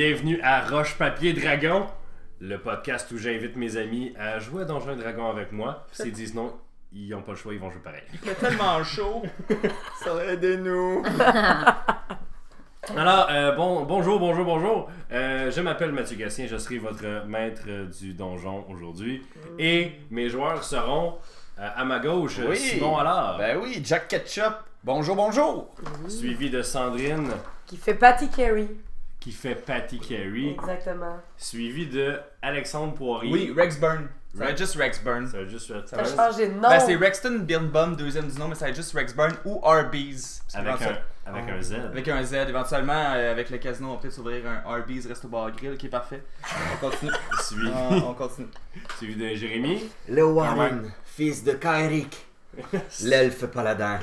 bienvenue à Roche Papier Dragon, le podcast où j'invite mes amis à jouer à Donjons et Dragons avec moi. S'ils disent non, ils n'ont pas le choix, ils vont jouer pareil. Il fait tellement chaud. Ça va aider nous. Alors, bonjour. Je m'appelle Mathieu Gatien, je serai votre maître du donjon aujourd'hui. Et mes joueurs seront à ma gauche, Oui. Simon Allard, Ben oui, Jack Ketchup. Bonjour. suivi de Sandrine, Qui fait Patty Carey. qui fait Patty Carey, Exactement. suivi de Alexandre Poirier. Oui, Rex Burn. Ça va être juste Rex Burn. Ça va juste faire T'as changé de nom. Ben c'est Rexton Birnbaum, deuxième du nom, mais ça va être juste Rex Burn ou Arby's. avec un Z. Avec un Z, éventuellement, avec le casino, on va peut-être s'ouvrir un Arby's Resto Bar Grill qui est parfait. On continue. Suivi, On continue. suivi de Jérémy, Le Warren, fils de Kyrick, l'elfe paladin.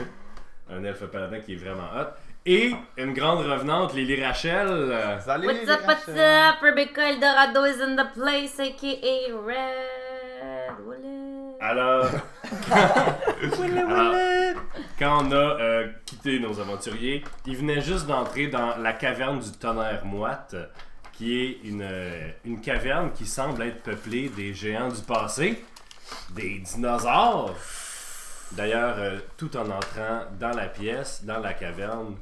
un elfe paladin qui est vraiment hot. Et une grande revenante, Lily Rachel. Salut. What's up, Rebecca Eldorado is in the place, a.k.a. Red Wallet. Alors, quand on a quitté nos aventuriers, ils venaient juste d'entrer dans la caverne du tonnerre moite, qui est une caverne qui semble être peuplée des géants du passé, des dinosaures. D'ailleurs, tout en entrant dans la pièce, dans la caverne,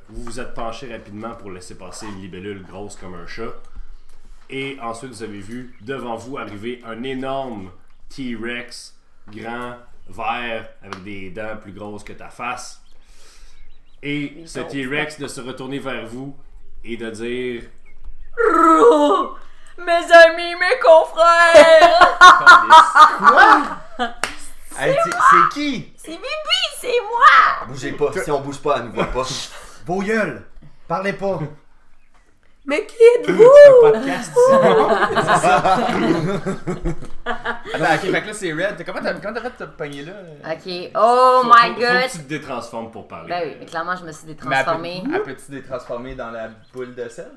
vous vous êtes penché rapidement pour laisser passer une libellule grosse comme un chat. Et ensuite, vous avez vu devant vous arriver un énorme T-Rex, grand, vert, avec des dents plus grosses que ta face. Et ce T-Rex de se retourner vers vous et de dire... Mes amis, mes confrères! Hey, c'est qui? C'est Bibi, c'est moi! Bougez pas, si on bouge pas, elle nous voit pas. Vos gueules, parlez pas. Mais qui êtes-vous? Podcast. Attends, ok, fait que là c'est Red. Comment t'as fait de te pogner là? Ok, oh my Faut god! que tu te détransformes pour parler. Ben oui, mais clairement, je me suis Mais détransformée. elle peut-tu détransformer dans la boule de sel?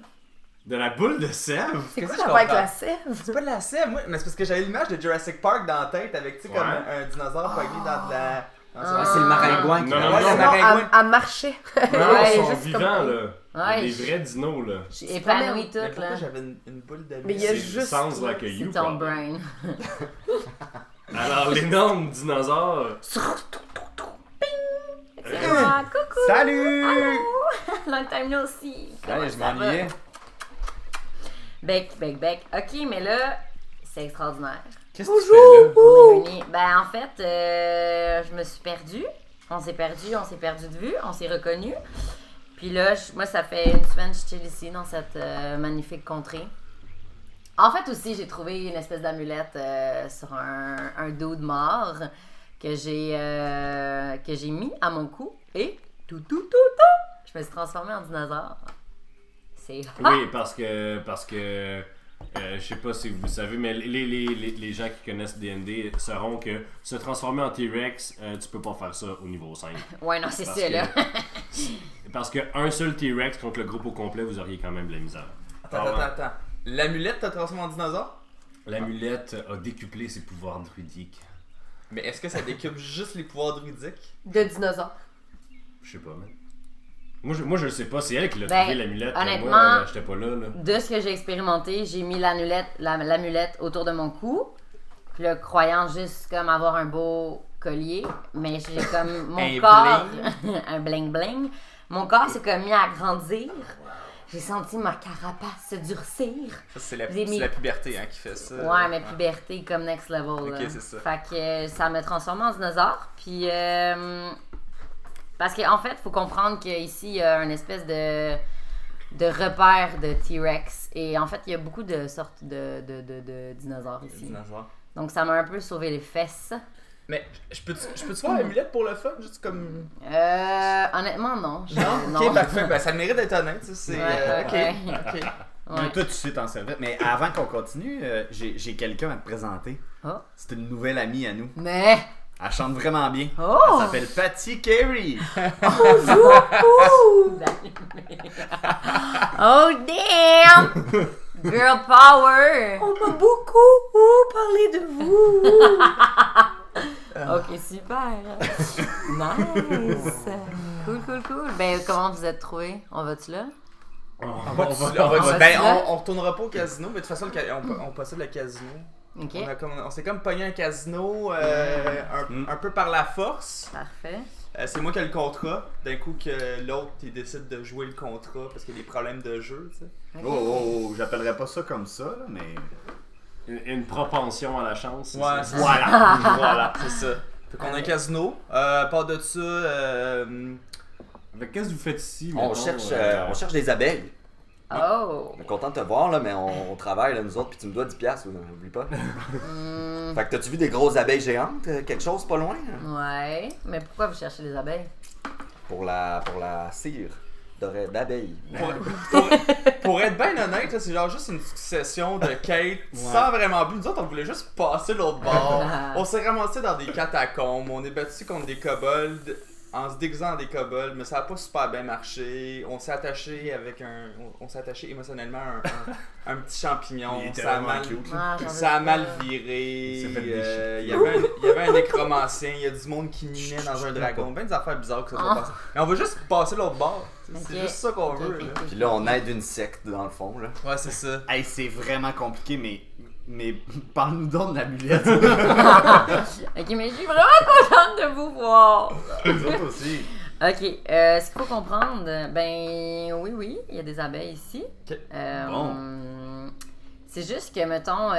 De la boule de sève? C'est quoi Qu'est-ce que ça va avec je comprends? la sève? C'est pas de la sève, moi, mais c'est parce que j'avais l'image de Jurassic Park dans la tête avec, tu sais, comme Ouais. un dinosaure pogné dans de la. Ah, c'est le maringouin qui Non, non, Ouais, non, le Non, maringouin. elle marchait. Non, Ouais, ils sont juste vivants, comme- là. Ouais, Des je- vrais dinos, là. J'ai épanoui Mais tout, pourquoi là. j'avais une boule de Mais il y a C'est juste- sounds like a C'est you ton problem. brain. Alors, l'énorme dinosaure... C'est moi, coucou! Salut! Long time no see! Comment Ouais, je ça va? m'ennuyais. Bec. Ok, mais là, c'est extraordinaire. Qu'est-ce que tu fais là? On est réunis. Ben, en fait, je me suis perdue. On s'est perdu de vue, on s'est reconnus. Puis là, moi, ça fait une semaine que je chill ici, dans cette magnifique contrée. En fait, aussi, j'ai trouvé une espèce d'amulette sur un dude mort que j'ai mis à mon cou. Et tout, je me suis transformée en dinosaure. C'est hot! Oui, parce que je sais pas si vous le savez, mais les gens qui connaissent D&D sauront que se transformer en T-Rex, tu peux pas faire ça au niveau 5. Ouais, non, c'est Parce ça, que- là. Parce qu'un seul T-Rex contre le groupe au complet, vous auriez quand même de la misère. Attends. L'amulette t'a transformé en dinosaure? L'amulette a décuplé ses pouvoirs druidiques. Mais est-ce que ça décupe juste les pouvoirs druidiques? De dinosaures. Je sais pas, man. Moi, je le sais pas, c'est elle qui l'a Ben, trouvé l'amulette. honnêtement- Moi, j'étais pas là. De ce que j'ai expérimenté, j'ai mis l'amulette autour de mon cou. Puis là, croyant juste comme avoir un beau collier, mais j'ai comme mon Un corps, un bling bling. Mon corps s'est comme mis à grandir. J'ai senti ma carapace se durcir. Ça, c'est la, J'ai mis- c'est la puberté hein, qui fait ça. Ouais, mais puberté comme next level. Ok, là. c'est ça. Fait que ça m'a transformé en dinosaure. Puis parce qu'en fait, faut comprendre qu'ici, il y a une espèce de repère de T-Rex. Et en fait, il y a beaucoup de sortes de dinosaures Les ici. dinosaures. Donc ça m'a un peu sauvé les fesses. Mais je peux-tu faire l'amulette pour le fun? Juste comme. Honnêtement, non. Non? Ok, parfait. Ben, ça le mérite d'être honnête. Ça, c'est. Ouais, Ok. ouais. Ok. Ouais. Mais toi, tu sais t'en servir. Mais avant qu'on continue, j'ai quelqu'un à te présenter. Oh. C'est une nouvelle amie à nous. Mais. Elle chante vraiment bien. Oh! Elle s'appelle Patty Carey. Oh damn! Girl power! On m'a beaucoup parlé de vous. Ok, super! Nice! Cool. Ben, comment vous êtes trouvés? On va-tu là? On retournera pas au casino, mais de toute façon, on possède le casino. Ok. On s'est comme pogné un casino un peu par la force. Parfait. C'est moi qui ai le contrat. D'un coup, que l'autre il décide de jouer le contrat parce qu'il y a des problèmes de jeu, tu sais. Ok. Oh, j'appellerais pas ça comme ça, là, mais. Une propension à la chance. c'est Ouais, ça? voilà. Voilà, c'est ça. Fait qu'on a un casino. À part de ça, Fait que qu'est-ce que vous faites ici? On mettons, cherche des abeilles. Oh! On est content de te voir, là, mais on travaille, là, nous autres, puis tu me dois 10$, n'oublie pas. Fait que t'as-tu vu des grosses abeilles géantes? Quelque chose pas loin? Ouais. Mais pourquoi vous cherchez les abeilles? Pour la cire d'abeilles. pour être bien honnête, là, c'est genre juste une succession de quêtes sans vraiment but. Nous autres, on voulait juste passer l'autre bord. On s'est ramassé dans des catacombes. On est battu contre des kobolds en se déguisant en des kobolds, mais ça a pas super bien marché. On s'est attaché émotionnellement à un petit champignon. Il était Ça a vraiment mal, cute. Ah, j'en veux ça a pas. mal viré. Il s'est fait déchirer. Il y avait un nécromancien, il y a du monde qui minait dans un dragon. Ben des affaires bizarres que ça soit passé. Mais on veut juste passer l'autre bord. C'est Ok. juste ça qu'on Ok, veut. ok, Là. ok. Puis là, on aide une secte, dans le fond, là. Ouais, c'est ça. Hey, c'est vraiment compliqué, mais parle-nous donc de l'amulette. Ok, mais je suis vraiment contente de vous voir. Nous autres aussi. Ok, ce qu'il faut comprendre, ben oui, il y a des abeilles ici. Ok. C'est juste que, mettons,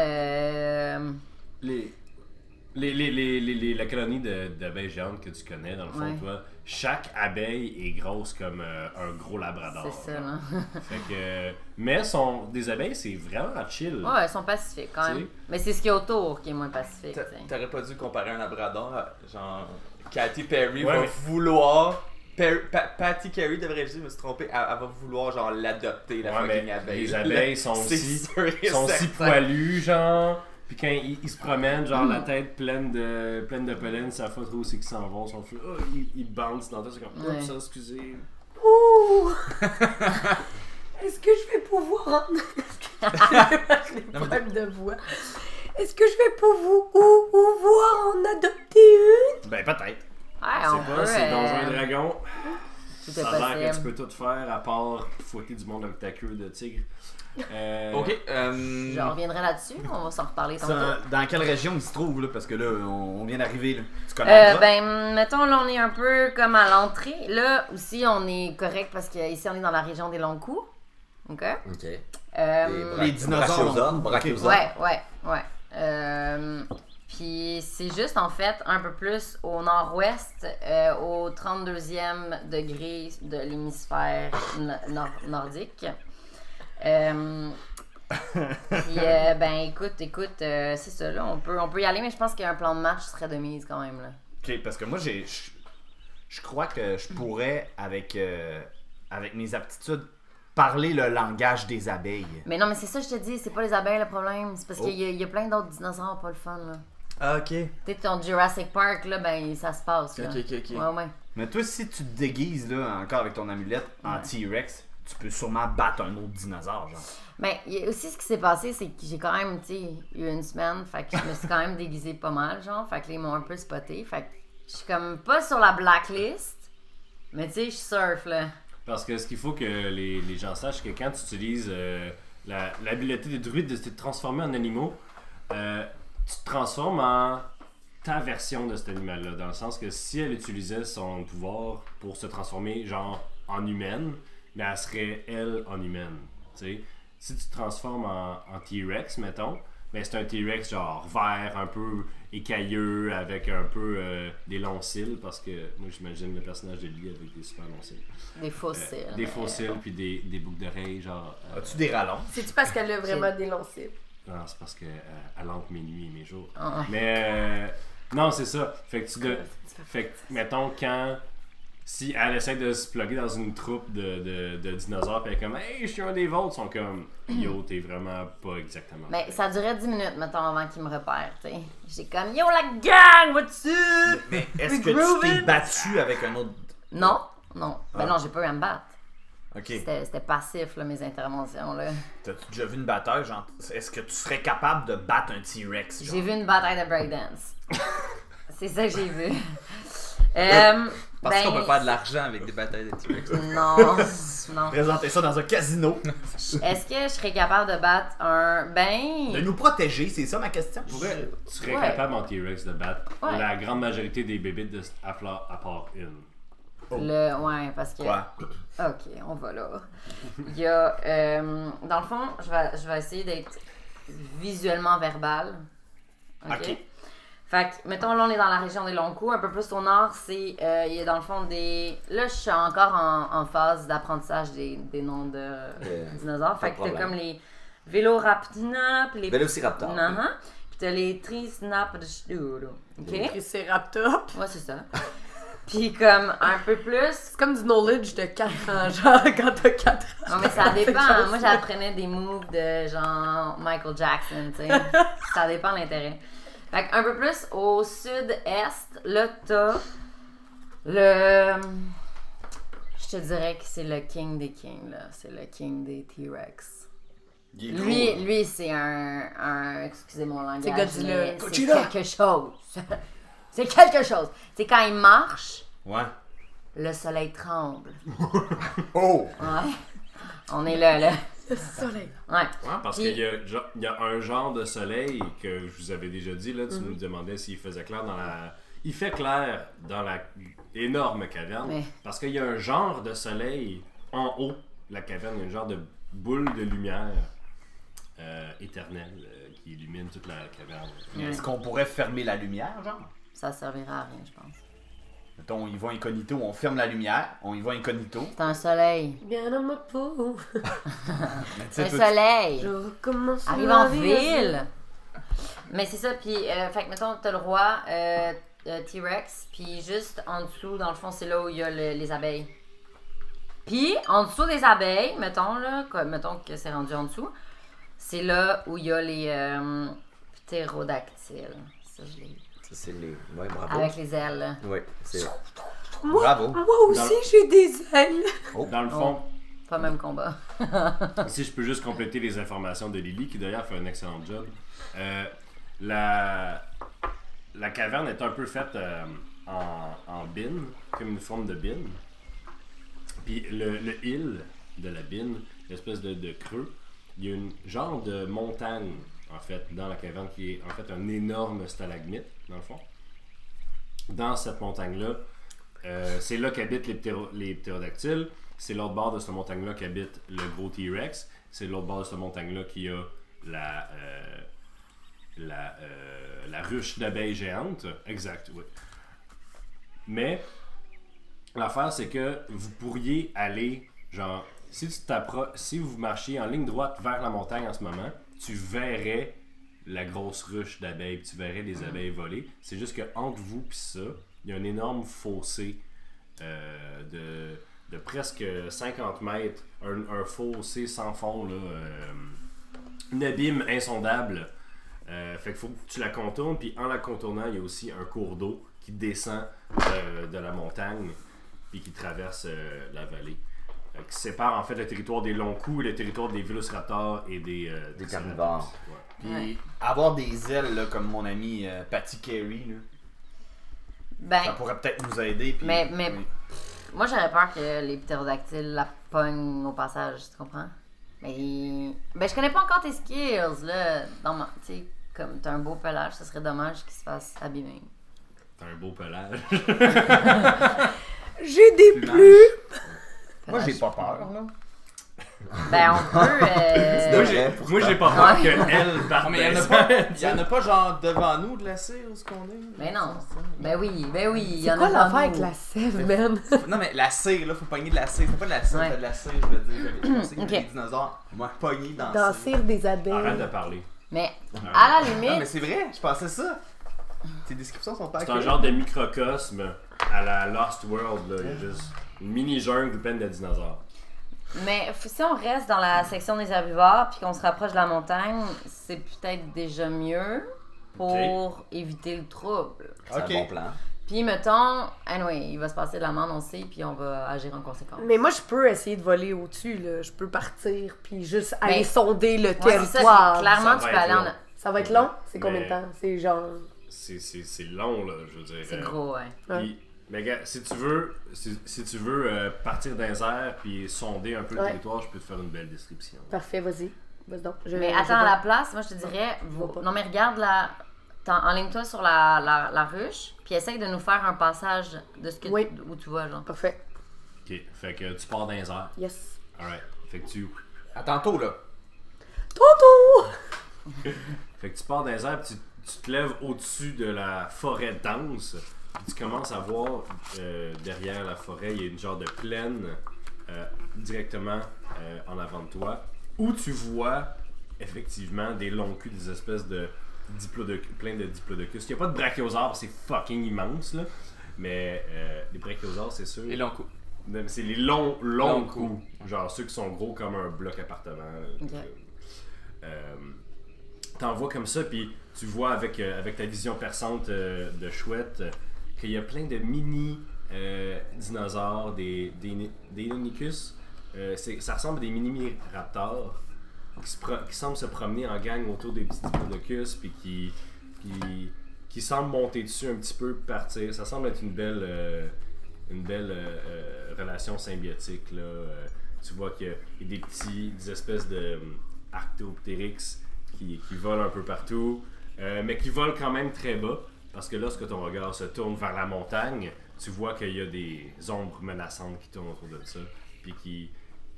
La colonie d'abeilles géantes que tu connais, dans le fond, Ouais. toi, chaque abeille est grosse comme un gros labrador. c'est ça, là. Fait que, mais des abeilles, c'est vraiment chill. Ouais, elles sont pacifiques quand même. Tu sais. Mais c'est ce qui est autour qui est moins pacifique, tu sais. T'aurais pas dû comparer un labrador à genre Katy Perry Ouais, va mais- vouloir. Patty Carey devrait je me suis trompé, elle va vouloir genre l'adopter la Ouais, fucking mais abeille. les abeilles sont C'est aussi, sûr et sont si certain. poilus, genre. Puis quand ils se promènent, genre la tête pleine de pollen, ça fait trop où c'est qu'ils s'en vont, sont fous. Oh, ils bouncent dans le c'est comme, Ouais. oups, ça, excusez. Ouh! Est-ce que je vais pouvoir J'ai des problèmes de voix. Est-ce que je vais pouvoir en adopter une? Ben, peut-être. Ouais, on C'est peut. pas, c'est Donjons et Dragons. Tout est Ça a l'air que tu possible. peux tout faire à part fouetter du monde avec ta queue de tigre. Ok, Je reviendrai là-dessus, on va s'en reparler tantôt. Dans quelle région il se trouve, là? Parce que là, on vient d'arriver, là. Tu connais la Ben, mettons, là, on est un peu comme à l'entrée. Là, aussi, on est correct parce qu'ici, on est dans la région des longs coups. OK? OK. Les dinosaures. Brachiosa. Ouais. Puis c'est juste, en fait, un peu plus au nord-ouest, au 32e degré de l'hémisphère nordique. Puis, ben, écoute, c'est ça, là, on peut y aller, mais je pense qu'un plan de match serait de mise quand même, là. Ok, parce que moi, je crois que je pourrais, avec mes aptitudes, parler le langage des abeilles. Mais non, mais c'est ça, je te dis, c'est pas les abeilles le problème, c'est parce Oh. qu'il y a plein d'autres dinosaures pas le fun, là. ok. Tu sais, ton Jurassic Park, là, ben, ça se passe, là. Ok. Ouais. Mais toi, si tu te déguises, là, encore avec ton amulette, en T-Rex, tu peux sûrement battre un autre dinosaure, genre. Mais il y a aussi ce qui s'est passé, c'est que j'ai quand même, tu sais, eu une semaine, fait que je me suis quand même déguisée pas mal, genre, fait que là, ils m'ont un peu spoté, fait que je suis comme pas sur la blacklist, mais tu sais, je surfe, là. Parce que ce qu'il faut que les gens sachent, c'est que quand tu utilises l'habileté des druides de se transformer en animaux, tu te transformes en ta version de cet animal-là. Dans le sens que si elle utilisait son pouvoir pour se transformer, genre, en humaine, ben elle serait, elle, en humaine. Tu sais? Si tu te transformes en T-Rex, mettons, ben c'est un T-Rex genre vert, un peu écailleux, avec un peu des longs cils, parce que moi j'imagine le personnage de Lee avec des super longs cils. Des fossiles. Des faux cils, puis des boucles d'oreilles, genre. As-tu des rallonges? C'est-tu parce qu'elle a vraiment des longs cils? Non, c'est parce que elle entre mes nuits et mes jours. Ah. Mais non, c'est ça. Fait que fait que, mettons, si elle essaie de se plugger dans une troupe de dinosaures, puis elle est comme, hey, je suis un des vôtres, ils sont comme, yo, t'es vraiment pas exactement. Mais ça durait 10 minutes, mettons, avant qu'ils me repèrent, tu sais. J'étais comme, yo, la gang, what's up? Mais est-ce We que tu t'es groovin'? battu avec un autre... Non. Ben Ah. non, j'ai pas eu à me battre. Ok. C'était passif, là, mes interventions, là. T'as-tu déjà vu une bataille, genre... Est-ce que tu serais capable de battre un T-Rex, genre? J'ai vu une bataille de breakdance. C'est ça que j'ai vu. Parce qu'on Ben, peut faire de l'argent avec des batailles de T-Rex. Non. Présenter ça dans un casino. Est-ce que je serais capable de battre un. Ben. De nous protéger, c'est ça ma question. Tu serais Ouais. capable en T-Rex de battre Ouais. la grande majorité des bébites à part une. Ouais, parce que. Quoi? Ok, on va là. Il y a. Dans le fond, je vais essayer d'être visuellement verbal. Ok. Fait que, mettons, là, on est dans la région des Longs Coups. Un peu plus au nord, c'est. Il y a dans le fond des. Là, je suis encore en phase d'apprentissage des noms de dinosaures. Fait que t'as problème. comme les Véloraptina, puis les. Vélociraptor. Puis t'as les Trisnapdodoro. Ok? Triceratops. Ouais, c'est ça. Puis comme un peu plus. C'est comme du knowledge de 4 ans, genre quand t'as 4 ans. Non, mais ça dépend. Moi, j'apprenais des moves de genre Michael Jackson, tu sais. Ça dépend de l'intérêt. Fait qu'un peu plus au sud-est, là, t'as le. Je te dirais que c'est le king des kings, là. C'est le king des T-Rex. Lui, c'est un. Excusez mon langage. C'est Godzilla. mais c'est Godzilla. quelque chose. C'est quelque chose. C'est quand il marche, Ouais. le soleil tremble. Oh! Ouais. On est là. Le soleil. Ouais. Ouais, parce Puis- qu'il y a un genre de soleil que je vous avais déjà dit, là, tu nous demandais s'il faisait clair dans la... Il fait clair dans la énorme caverne, Mais- parce qu'il y a un genre de soleil en haut de la caverne, il y a un genre de boule de lumière éternelle qui illumine toute la caverne. Est-ce qu'on pourrait fermer la lumière, genre? Ça servira à rien, je pense. Mettons, on y va incognito, on ferme la lumière, on y va incognito. C'est un soleil. Bien dans ma peau. Mais tu C'est sais, un toi, soleil. Je recommence. Arrive ma en vie, ville. Mais c'est ça, puis, fait que mettons, t'as le roi T-Rex, puis juste en dessous, dans le fond, c'est là où il y a les abeilles. Puis, en dessous des abeilles, mettons, là, mettons que c'est rendu en dessous, c'est là où il y a les ptérodactyles. Ça, je l'ai. Ça, c'est les. Ouais, bravo. Avec les ailes, là. Ouais, c'est. Moi, Bravo. moi aussi, j'ai des ailes. Dans le fond, Pas même combat. si je peux juste compléter les informations de Lily, qui d'ailleurs fait un excellent job. La caverne est un peu faite en bine, comme une forme de bine. Puis le hill de la bine, l'espèce de creux, il y a une genre de montagne, en fait, dans la caverne, qui est en fait un énorme stalagmite, dans le fond. Dans cette montagne-là, c'est là qu'habitent les ptérodactyles. C'est l'autre bord de cette montagne-là qu'habite le gros T-Rex. C'est l'autre bord de cette montagne-là qu'il y a la ruche d'abeilles géante. Exact, oui. Mais l'affaire, c'est que vous pourriez aller, genre, si vous marchiez en ligne droite vers la montagne en ce moment, tu verrais la grosse ruche d'abeilles, puis tu verrais les abeilles voler. C'est juste que entre vous et ça, il y a un énorme fossé de presque 50 mètres, un fossé sans fond, là, un abîme insondable. Fait qu'il faut que tu la contournes, puis en la contournant, il y a aussi un cours d'eau qui descend de la montagne, puis qui traverse la vallée. Qui sépare en fait le territoire des Longs Coups et le territoire des Vélociraptors et des carnivores. Ouais. Puis Ouais. avoir des ailes, là, comme mon ami Patty Carey, là, Ben, ça pourrait peut-être nous aider. Puis, Mais- oui. moi, j'aurais peur que les ptérodactyles la pognent au passage, tu comprends? Mais. Ben, je connais pas encore tes skills, là. Tu sais, comme t'as un beau pelage, ce serait dommage qu'il se fasse abîmer. T'as un beau pelage. J'ai des Plumage. plumes. Moi, j'ai pas peur, là. Ben, on peut. Moi, j'ai pas peur qu'elle parte. Non, mais il y en a pas genre devant nous de la cire où ce qu'on est. Ben non. Ben oui, il y C'est en quoi a l'affaire devant avec nous. la sève, man? Non, mais la cire, là, faut pogner de la cire. C'est pas de la cire, Ouais. c'est de la cire, je veux dire. Je pensais qu'il y avait Ok. des dinosaures pognés dans Dans la la cire. cire des Arrête de abeilles. parler. Mais, à la Non, mais limite. c'est vrai, je pensais ça. Tes descriptions sont pas C'est un accurate. genre de microcosme à la Lost World. Là. Il y a juste une mini jungle pleine de dinosaures. Mais si on reste dans la section des herbivores puis qu'on se rapproche de la montagne, c'est peut-être déjà mieux pour éviter le trouble. C'est Ok. un bon plan. Puis mettons, anyway, il va se passer de la merde, on sait, puis on va agir en conséquence. Mais moi, je peux essayer de voler au-dessus, là. Je peux partir, puis juste aller Mais- sonder le Ouais, c'est ça, territoire. c'est clairement, Ça tu va peux être aller en. long. Ça va être long? C'est combien de Mais- temps? C'est genre... C'est long, là, je veux dire. C'est gros, ouais. Ouais. Puis Mais gars, si tu veux partir dans les airs puis sonder un peu le territoire, je peux te faire une belle description. Parfait, vas-y. Vas-y donc. Mais attends, à la place, moi je te dirais, non mais regarde là, enligne-toi sur la ruche, puis essaye de nous faire un passage de ce que où tu vas, genre. Parfait. Ok, fait que tu pars dans les airs. Yes. Alright, fait que tu... À tantôt, là. Toto! Fait que tu pars dans les airs, puis tu te lèves au-dessus de la forêt dense, puis tu commences à voir derrière la forêt, il y a une genre de plaine directement en avant de toi, où tu vois effectivement des longs culs, des espèces de plein de diplodocus. Il n'y a pas de brachiosaures, c'est fucking immense, là, mais les brachiosaures, c'est sûr. Les longs coups. C'est les longs coups. Genre ceux qui sont gros comme un bloc appartement. Okay. T'en vois comme ça, puis tu vois avec ta vision perçante de chouette qu'il y a plein de mini dinosaures, des Ionicus. Ça ressemble à des mini-raptors qui semblent se promener en gang autour des petits diplodocus, puis qui semblent monter dessus un petit peu, partir. Ça semble être une belle relation symbiotique, là. Tu vois qu'il y a des espèces de Arctopteryx qui volent un peu partout, mais qui volent quand même très bas, parce que lorsque ton regard se tourne vers la montagne, tu vois qu'il y a des ombres menaçantes qui tournent autour de ça, puis qui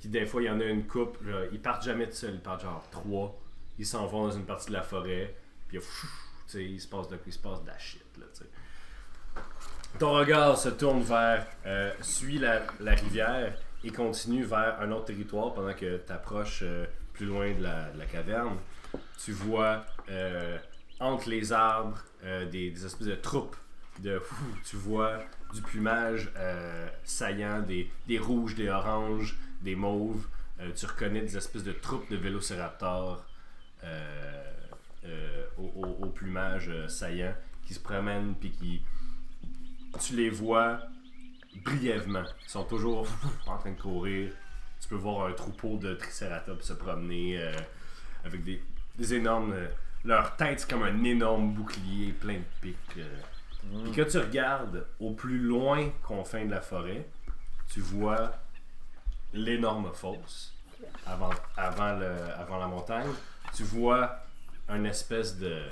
des fois, il y en a une couple, ils partent jamais tout seuls, ils partent genre 3, ils s'en vont dans une partie de la forêt, puis il se passe de la shit, là, tu sais. Ton regard se tourne suit la rivière et continue vers un autre territoire pendant que tu approches plus loin de la caverne. Tu vois entre les arbres des espèces de troupes tu vois du plumage saillant, des rouges, des oranges, des mauves. Tu reconnais des espèces de troupes de vélociraptors au plumage saillant qui se promènent puis tu les vois brièvement. Ils sont toujours en train de courir. Tu peux voir un troupeau de tricératops se promener avec des énormes... leur tête, c'est comme un énorme bouclier plein de pics. Puis que tu regardes au plus loin confin de la forêt, tu vois l'énorme fosse avant la montagne. Tu vois une espèce de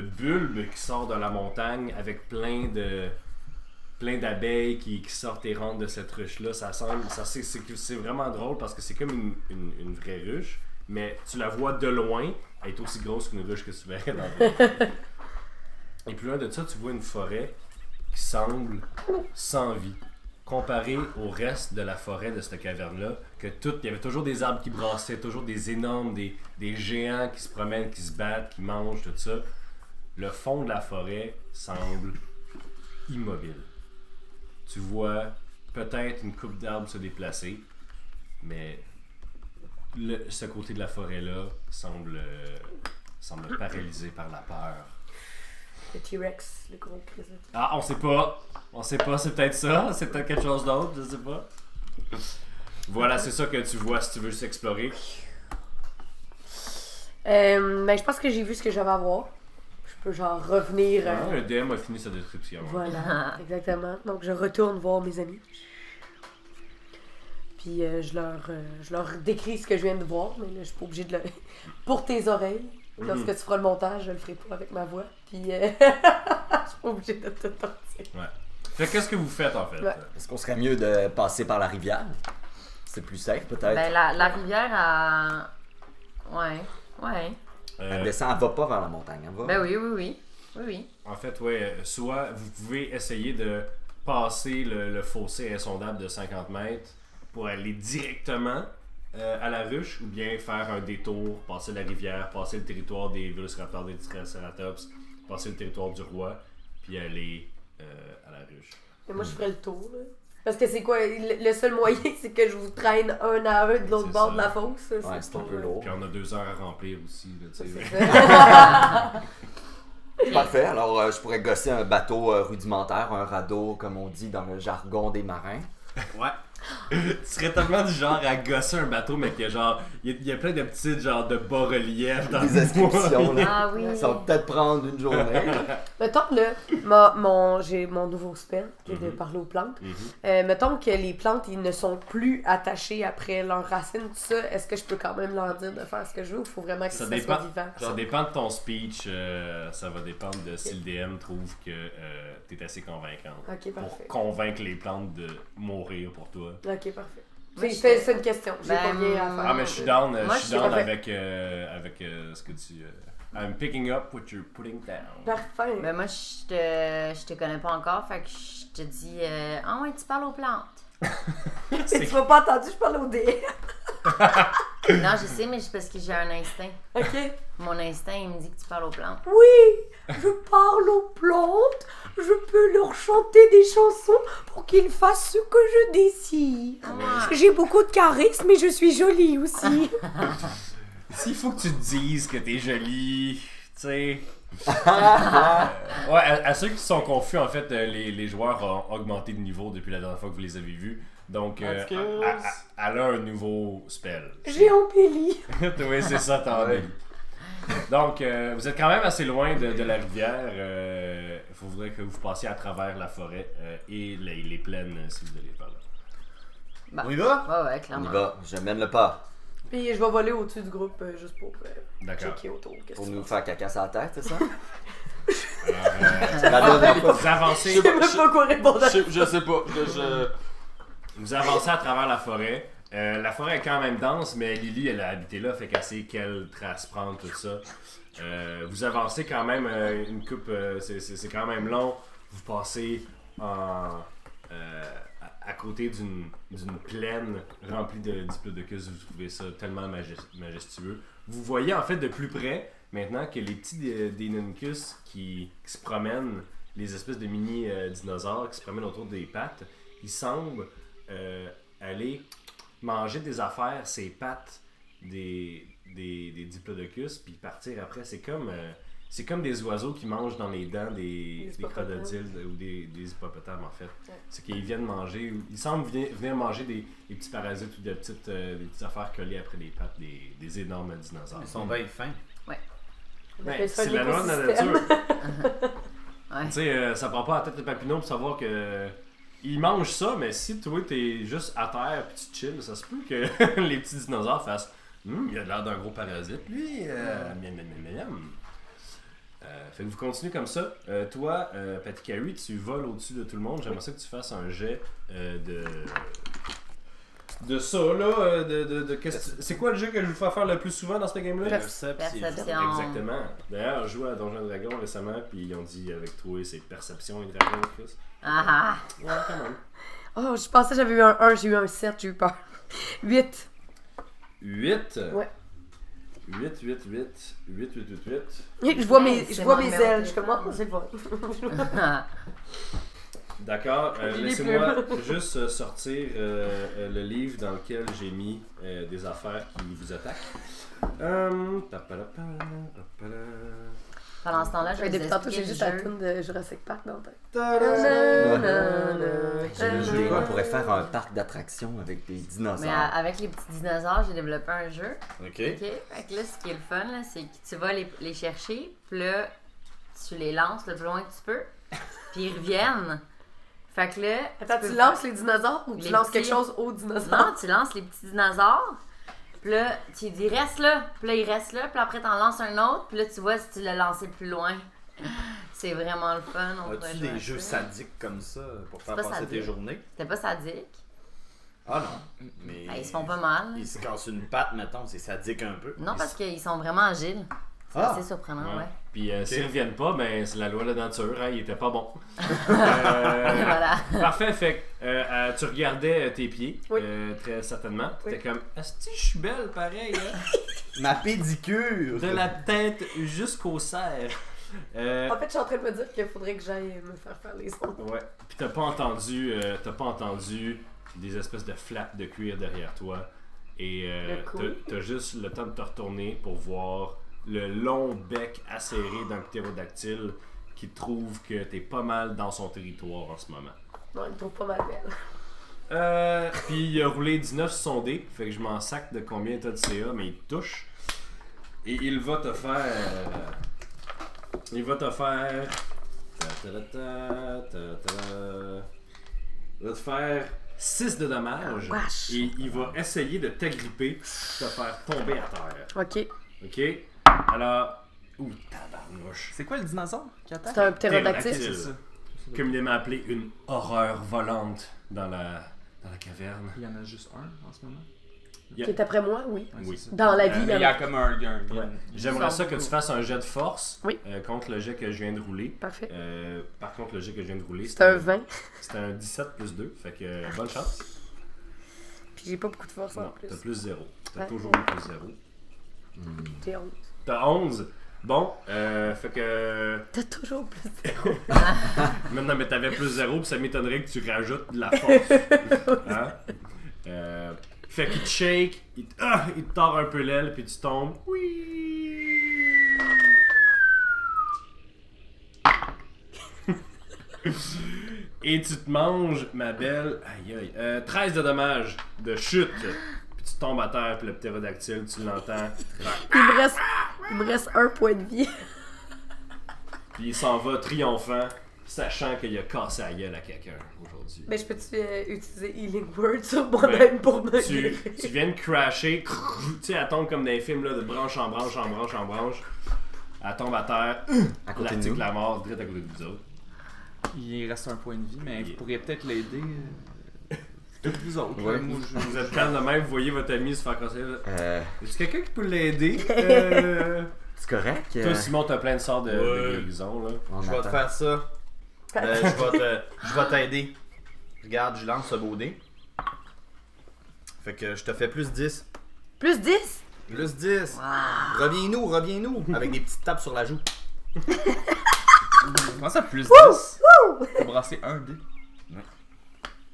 bulbe qui sort de la montagne avec plein d'abeilles qui sortent et rentrent de cette ruche-là. C'est vraiment drôle parce que c'est comme une vraie ruche, mais tu la vois de loin, elle est aussi grosse qu'une ruche que tu verrais dans le Et plus loin de ça, tu vois une forêt qui semble sans vie. Comparé au reste de la forêt de cette caverne-là, il y avait toujours des arbres qui brassaient, toujours des énormes, des géants qui se promènent, qui se battent, qui mangent, tout ça. Le fond de la forêt semble immobile. Tu vois peut-être une coupe d'arbres se déplacer, mais ce côté de la forêt-là semble paralysé par la peur. Le T-Rex, le gros crise. Ah, on sait pas, c'est peut-être ça, c'est peut-être quelque chose d'autre, je sais pas. Voilà, c'est ça que tu vois si tu veux s'explorer. Ben, je pense que j'ai vu ce que j'avais à voir. Je peux genre revenir. Le DM a fini sa description. Voilà, exactement. Donc je retourne voir mes amis. Puis je leur décris ce que je viens de voir, mais là je suis pas obligée de le. Pour tes oreilles. Lorsque tu feras le montage, je le ferai pas avec ma voix. Puis je suis pas obligée de tout sortir. Ouais. Fait qu'est-ce que vous faites en fait? Ouais. Est-ce qu'on serait mieux de passer par la rivière? C'est plus safe peut-être? Ben la rivière a... Ouais. Elle descend, elle va pas vers la montagne, elle va. Ben oui. En fait, ouais, soit vous pouvez essayer de passer le fossé insondable de 50 mètres pour aller directement à la ruche, ou bien faire un détour, passer la rivière, passer le territoire des vélociraptors, des triceratops, passer le territoire du roi, puis aller à la ruche. Mais moi je ferais le tour là. Parce que c'est quoi, le seul moyen c'est que je vous traîne un à un de l'autre C'est bord ça. de la fosse. Ouais, c'est un peu lourd. Puis on a 2 heures à remplir aussi, là, tu sais. Parfait, alors je pourrais gosser un bateau rudimentaire, un radeau comme on dit dans le jargon des marins. Ouais. Tu serais tellement du genre à gosser un bateau, mais qu'il y a genre. Il y a plein de petites genre de bas-reliefs dans Des inscriptions, là. Ah oui. Ça va peut-être prendre une journée. Mettons que j'ai mon nouveau spell, qui est de parler aux plantes. Mettons que les plantes, ils ne sont plus attachées après leurs racines, tout ça. Est-ce que je peux quand même leur dire de faire ce que je veux ou il faut vraiment que ça soit vivant? Ça dépend de ton speech. Ça va dépendre de si le DM trouve que t'es assez convaincante. Ok, parfait. Pour convaincre les plantes de mourir pour toi. Ok, parfait. Moi, C'est une question. J'ai pas bien à faire. Ah, mais je suis down, Moi, je suis down parfait. avec ce que tu. I'm picking up what you're putting down. Parfait. Ben moi, je te connais pas encore, fait que je te dis ah ouais, tu parles aux plantes. Tu m'as pas entendu, je parle au dé. Non, je sais, mais c'est parce que j'ai un instinct. Ok. Mon instinct, il me dit que tu parles aux plantes. Oui, je parle aux plantes. Je peux leur chanter des chansons pour qu'ils fassent ce que je désire. J'ai beaucoup de charisme et je suis jolie aussi. S'il faut que tu te dises que t'es jolie, tu sais. Ouais, à ceux qui sont confus, en fait, les joueurs ont augmenté de niveau depuis la dernière fois que vous les avez vus. Donc, elle a un nouveau spell. J'ai embelli. Oui, c'est ça, t'as embelli. Donc, vous êtes quand même assez loin de la rivière. Il faudrait que vous passiez à travers la forêt et les plaines si vous allez par là. Bah, On y va? Ouais, On y clairement. va, je mène le pas. Puis je vais voler au-dessus du groupe juste pour D'accord. checker autour. Qu'est-ce Pour que tu nous penses? faire caca sur la tête, c'est ça? Alors, La dernière fois. vous avancez. Je sais même pas quoi répondre. Je sais pas. Vous avancez à travers la forêt. La forêt est quand même dense, mais Lily, elle a habité là, fait qu'elle sait quelle trace prendre, tout ça. Vous avancez quand même une coupe, c'est quand même long. Vous passez à côté d'une plaine remplie de diplodocus. Vous trouvez ça tellement majestueux. Vous voyez en fait de plus près, maintenant, que les petits Deinonychus qui se promènent, les espèces de mini dinosaures qui se promènent autour des pattes, ils semblent aller manger des affaires, ces pattes des diplodocus, puis partir après. C'est comme des oiseaux qui mangent dans les dents des crocodiles ou des hippopotames, en fait. Ouais. C'est qu'ils viennent manger, ils semblent venir manger des petits parasites ou des petites affaires collées après les pattes des énormes dinosaures. Ils sont bien fins. On Ben, appelle ça c'est la loi de la l'écosystème. nature. Ouais. Tu sais, ça prend pas la tête de Papineau pour savoir que ils mangent ça, mais si toi t'es juste à terre et tu chill, ça se peut que les petits dinosaures fassent il a l'air d'un gros parasite, lui. Miam, miam, miam, miam. Fait que vous continuez comme ça. Toi, Patty Carey, tu voles au-dessus de tout le monde. J'aimerais ça que tu fasses un jet de ça, là. C'est quoi le jeu que je vous fais faire le plus souvent dans ce game-là? Perception. Exactement. D'ailleurs, je jouais à Donjons & Dragons récemment, puis ils ont dit avec toi, c'est Perception et Dragon, Chris. Ah Ouais, quand même. Oh, je pensais que j'avais eu un 1, j'ai eu un 7, j'ai eu peur. 8. 8. Ouais. 8. Je vois mes, c'est je vois mon mes numéro ailes, de je commence, c'est bon. ah. D'accord, J'ai des laissez-moi juste sortir le livre dans lequel j'ai mis des affaires qui vous attaquent. Pendant ce temps-là, je vais vous Depuis tantôt, expliquer j'ai juste le la jeu. tune de Jurassic Park dans la tête. J'ai une idée, on pourrait faire un parc d'attractions avec des Mais dinosaures. avec les petits dinosaures, j'ai développé un jeu. Ok. OK? Fait que là, ce qui est le fun, là, c'est que tu vas les chercher, puis là, tu les lances le plus loin que tu peux, puis ils reviennent. Fait que là... Attends, peux tu lances les dinosaures ou tu Les lances petits. quelque chose aux dinosaures? Non, tu lances les petits dinosaures, puis là, tu dis reste là, puis là, il reste là, puis après, t'en lances un autre, puis là, tu vois si tu l'as lancé plus loin. C'est vraiment le fun. On pourrait As-tu jouer à des jeux ça. sadiques comme ça pour faire pas passer tes sadique. journées? C'était pas sadique. Ah non. Mais Ben, ils se font pas mal. Ils se cassent une patte, mettons, c'est sadique un peu. Non, parce qu'ils sont vraiment agiles. C'est Ah. assez surprenant, ouais. Puis s'ils reviennent pas, ben c'est la loi de la nature, hein, il était pas bon. Voilà. Parfait, fait que tu regardais tes pieds, Oui. très certainement. Oui. T'étais comme, est-ce que je suis belle pareil, hein? Ma pédicure! De la tête jusqu'au cerf. En fait, je suis en train de me dire qu'il faudrait que j'aille me faire les sons. Ouais. Puis t'as pas entendu des espèces de flaps de cuir derrière toi. Et Le cou. t'as juste le temps de te retourner pour voir le long bec acéré d'un ptérodactyle qui trouve que t'es pas mal dans son territoire en ce moment. Non, il me trouve pas mal belle. Puis il a roulé 19 sur son dé. Fait que je m'en sac de combien t'as de CA, mais il te touche. Et il va te faire. Il va te faire. Il va te faire 6 de dommages. Wesh. Et il va essayer de t'agripper, te faire tomber à terre. Ok. Ok? Alors. Ouh, tabarnouche. C'est quoi le dinosaure qui attaque? C'est un ptérodactyle. Ptérodactyle. C'est ça. Communément appelé une horreur volante dans la caverne. Il y en a juste un en ce moment. Qui est après moi, oui. Ouais, Oui. c'est ça. Dans la vie, Mais il y a comme un Ouais. ouais. J'aimerais ça que tu fasses un jet de force Oui. contre le jet que je viens de rouler. Parfait. Par contre, le jet que je viens de rouler, C'est un 20. C'était un 17 plus 2. Fait que bonne chance. Puis j'ai pas beaucoup de force en Non, plus. t'as plus 0. T'as Ouais. toujours eu plus 0. J'ai 11. T'as 11. Bon, fait que. T'as toujours plus. Maintenant, mais t'avais plus 0, puis ça m'étonnerait que tu rajoutes de la force. Hein? Fait qu'il te shake, il te tord un peu l'aile, puis tu tombes. Oui! Et tu te manges, ma belle. Aïe aïe. 13 de dommages de chute. Puis tu tombes à terre, puis le ptérodactyle, tu l'entends. Il me reste un point de vie. Puis il s'en va triomphant, sachant qu'il a cassé la gueule à quelqu'un aujourd'hui. Mais je peux-tu utiliser Healing Word sur moi-même pour me guérir? Tu viens de crasher, tu sais, elle tombe comme dans les films là, de branche en branche, en branche, en branche. Elle tombe à terre, À côté de l'article nous. la mort, direct à côté de vous autres. Il reste un point de vie, mais Il- vous pourriez peut-être l'aider. Toutes vous autres. Ouais. Moi, Vous êtes calme de même, vous voyez votre ami se faire casser. Est-ce quelqu'un qui peut l'aider? C'est correct? Toi, Simon, t'as plein de sorts de Ouais. guérison, là. On Je vais te attend. faire ça. Je vais t'aider. Regarde, je lance ce beau dé. Fait que je te fais plus 10. Plus 10? Plus 10. Reviens-nous. Avec des petites tapes sur la joue. Comment ça, plus 10? Faut brasser un dé.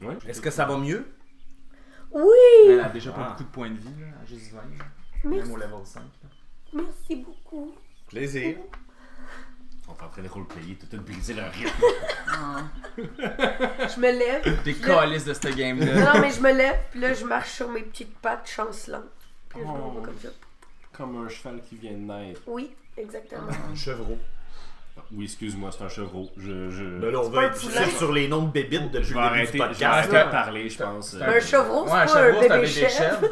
Ouais. Est-ce que ça va mieux? Oui! Elle a déjà pas Ah. beaucoup de points de vie, là. Elle a juste 20. là. Merci. Même au level 5. là. Merci beaucoup. Plaisir. Ils sont en train de roleplayer, t'as tout brisé leur rythme. Je me lève. Des Puis là- calices de cette game-là. Non, mais je me lève, puis là, je marche sur mes petites pattes chancelantes. Puis là, je m'en vais comme ça. Comme un cheval qui vient de naître. Oui, exactement. Un chevreau. Oui, excuse-moi, c'est un chevreau. Ben là, on C'est pas va un être poulain. sur les noms de bébites depuis Je vais le début arrêter, du je vais podcast. arrêter de parler, je pense. Un chevreau, c'est Ouais, un pas un chevreau, c'est un bébé bébé chèvre. chèvre.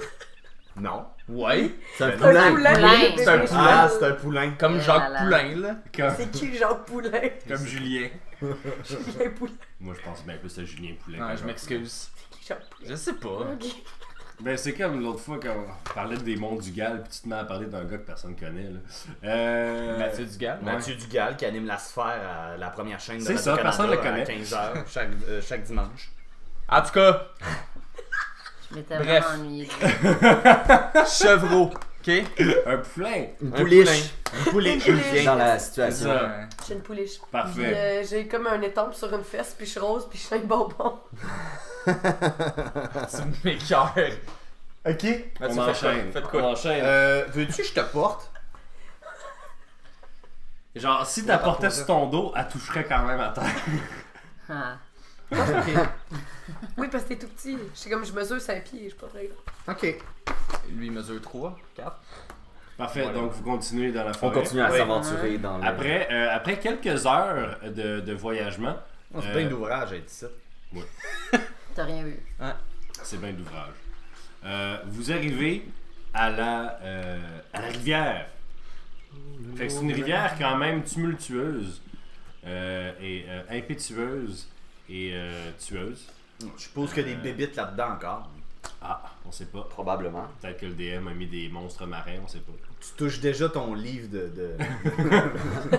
Non. Ouais. C'est un C'est un poulain. poulain. Poulain. bébé C'est un chèvre. poulain. Ah, c'est un poulain. Comme Eh Jacques là là. Poulain, là. Comme, C'est qui Jean Poulain? comme Julien. Julien Poulain. Moi, je pense bien plus à Julien Poulain. Ouais, que je Jean m'excuse. C'est qui Jean Poulain? Je sais pas. Ok. Poulain. Ben, c'est comme l'autre fois quand on parlait des monts du Gal, puis tu te mets à parler d'un gars que personne connaît. Là. Mathieu Dugal. Mathieu Dugal qui anime la sphère à la première chaîne de C'est ça, personne le connaît. à 15h chaque dimanche. En tout cas, Je m'étais Bref. vraiment ennuyée. de- chevreau. Ok? Un poulain! Une Un pouliche Un poulet. Une pouliche. dans la C'est situation. ça. Ouais. J'ai une pouliche. Puis, Parfait. j'ai comme un étampe sur une fesse, puis je suis rose, puis je suis un bonbon. Tu m'écoeures. Ok. On enchaîne. Faites On quoi? enchaîne. Veux-tu que je te porte? Genre, si t'apportais sur ton dos, elle toucherait quand même à terre. Ah. Oui, parce que t'es tout petit. Je mesure 5 pieds, je suis pas très grand. Ok. Lui mesure 3, 4. Parfait, Voilà. donc vous continuez dans la On forêt. continue à Oui. s'aventurer dans le... Après quelques heures de voyagement, C'est plein d'ouvrages à être ici. T'as rien vu. c'est bien d'ouvrage. Vous arrivez à la rivière. Fait que c'est une rivière quand même tumultueuse et impétueuse et tueuse. Je suppose qu'il y a des bébites là-dedans encore. Ah, on sait pas. Probablement. Peut-être que le DM a mis des monstres marins, on sait pas. Tu touches déjà ton livre de...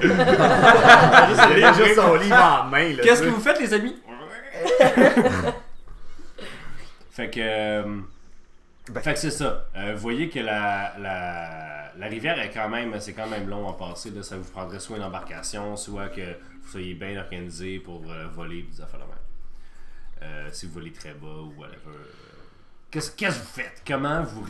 C'est déjà son livre en main. Là, Qu'est-ce tu que sais. vous faites, les amis? Fait que. Fait que c'est ça. Vous voyez que la rivière est quand même, c'est quand même long à passer. Là. Ça vous prendrait soit une embarcation, soit que vous soyez bien organisé pour voler des affaires de même. Si vous volez très bas ou whatever. Qu'est-ce que vous faites? Comment vous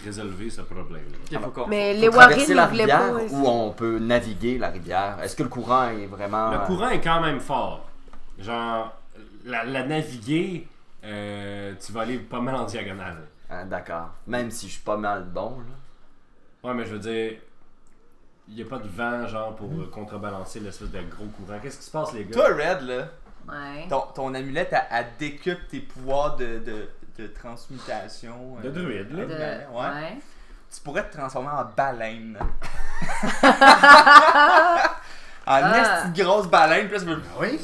résolvez ce problème-là? Mais Faut les Warren, traverser ils la voulaient rivière pas. ou on peut naviguer la rivière? Est-ce que le courant est vraiment... Le courant est quand même fort. Genre, la naviguer, tu vas aller pas mal en diagonale. Ah, d'accord. Même si je suis pas mal bon, là. Ouais, mais je veux dire, il n'y a pas de vent, genre, pour contrebalancer l'espèce de gros courant. Qu'est-ce qui se passe, les gars? Toi, Red, là, Ouais. ton amulette, elle décuple tes pouvoirs de transmutation. De druide, là. Ouais. Tu pourrais te transformer en baleine. En esti de grosse baleine, puis là,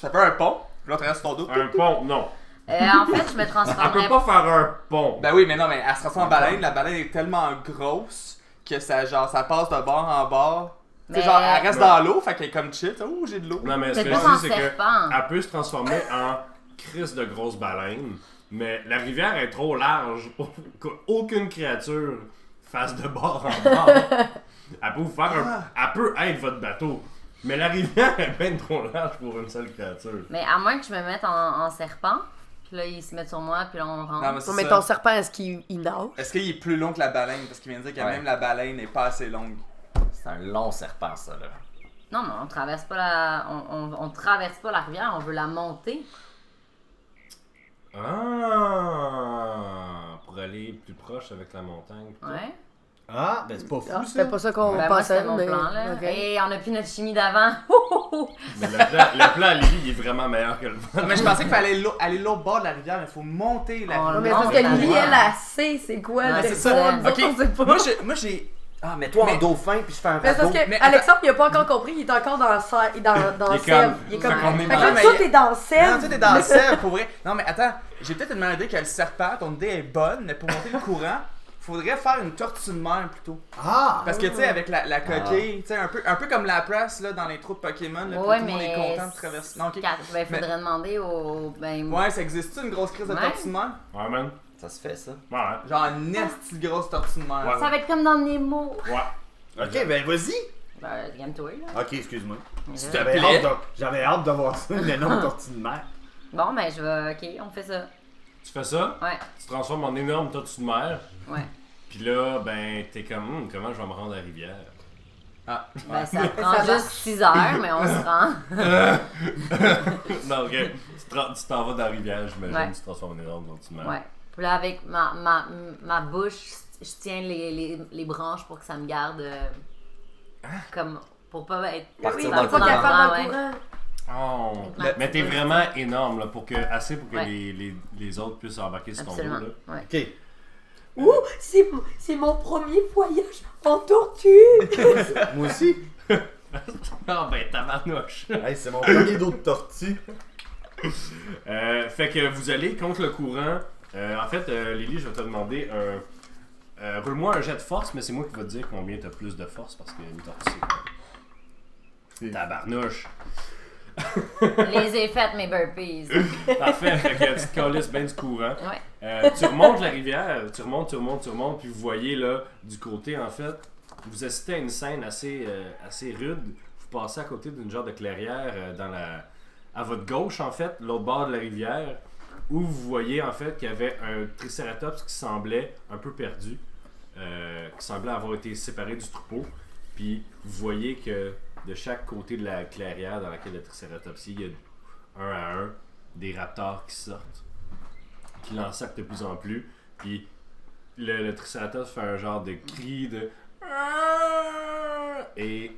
ça fait un pont, puis là, tu restes ton dos. Un pont, non. En fait, je me Elle transformerais peut pas faire un pont. Ben oui, mais non, mais elle se transforme en baleine. La baleine est tellement grosse que ça passe de bord en bord. Tu sais, Mais- genre, elle reste dans l'eau, fait qu'elle est comme chill. Oh, j'ai de l'eau. Non, mais ce Mais que pas je en dis, c'est que serpent. elle peut se transformer en crise de grosse baleine, mais la rivière est trop large pour qu'aucune créature fasse de bord en bord. Elle peut vous faire elle peut être votre bateau, mais la rivière est bien trop large pour une seule créature. Mais à moins que je me mette en serpent, puis là, ils se mettent sur moi, puis là, on rentre. Non, mais c'est Mais ça. ton serpent, est-ce qu'il nage? Est-ce qu'il est plus long que la baleine? Parce qu'il vient de dire que Ouais. même la baleine n'est pas assez longue. C'est un long serpent, ça, là. Non, mais on traverse pas la... On traverse pas la rivière, on veut la monter. Ah, pour aller plus proche avec la montagne. Ouais. Ah, ben c'est pas fou Ah, ça. c'était pas ça qu'on Ben moi, pensait, c'était mon mais... plan, là. ok. Et on a plus notre chimie d'avant. Mais le plan à Lily, il est vraiment meilleur que le plan. Mais je pensais qu'il fallait aller l'autre bord de la rivière, mais il faut monter la Oh, rivière. Mais Non, parce mais que t'as Lily, raison. elle sait c'est quoi Ouais, le c'est ça. fun. Ok. On sait pas. Moi, j'ai. Ah, mais toi Mais- en dauphin, puis je fais un Mais c'est radeau. parce que Mais Alexandre, il a pas encore compris, il est encore dans Sèvres. Il est Sèvres. comme- Il est fait comme. qu'on est Fait que dans- là, mais- toi, t'es dans Non, Sèvres. tu sais, t'es dans le sève, pour vrai. Non, mais attends, j'ai peut-être une meilleure idée que le serpent, ton idée est bonne, mais pour monter le courant, faudrait faire une tortue de mer plutôt. Ah! Parce que, tu sais, avec la coquille, tu sais, un peu comme la presse, là, dans l'intro de Pokémon, là, puis Ouais, tout le monde est mais... content de traverser. Non, ok. Ben, faudrait demander au... Ben, Ouais, ça existe-tu une grosse crise de Ouais. tortue de mer? Ouais, man. Ça se fait, ça. Ouais. Genre une esti de grosse tortue de mer. Ouais. ça va être comme dans Nemo. Ouais. Ok, ben vas-y! Ben, gagne-toi, là. Ok, excuse-moi. S'il te plaît. J'avais hâte de voir ça, le nom de tortue de mer. Bon, ben, je vais... OK, on fait ça. Tu fais ça, Ouais, tu te transformes en énorme tortue de mer, ouais. puis là, ben, t'es comme, comment je vais me rendre à la rivière? Ah. Ben, ça prend Ça juste 6 heures, mais on se rend. Non, ok. Tu t'en vas dans la rivière, j'imagine, Ouais. tu te transformes en énorme tortue de mer. Ouais. Puis là, avec ma bouche, je tiens les branches pour que ça me garde comme... Pour pas être... Partir Oui, dans le pas courant. qu'elle fasse dans ouais. le courant. Oh. Le- Mais t'es vraiment énorme, là, assez pour que Ouais. les autres puissent embarquer sur ton dos, Absolument. là. Ouais. Ok. Ouh, c'est mon premier voyage en tortue. Moi aussi. Ah ben, tabarnouche! Hey, c'est mon premier dos de tortue. Fait que vous allez contre le courant. En fait, Lily, je vais te demander roule-moi un jet de force, mais c'est moi qui vais te dire combien t'as plus de force parce que une tortue, c'est tabarnouche. Les ai faites, mes burpees. Parfait, fait que tu te calisses bien du courant. Ouais. Tu remontes la rivière, tu remontes, puis vous voyez là, du côté en fait, vous assistez à une scène assez rude. Vous passez à côté d'une genre de clairière à votre gauche en fait, l'autre bord de la rivière, où vous voyez en fait qu'il y avait un triceratops qui semblait un peu perdu, qui semblait avoir été séparé du troupeau. Puis vous voyez que de chaque côté de la clairière dans laquelle le triceratops est, il y a un à un des raptors qui sortent, qui l'ensacrent de plus en plus. Puis le triceratops fait un genre de cri de... Et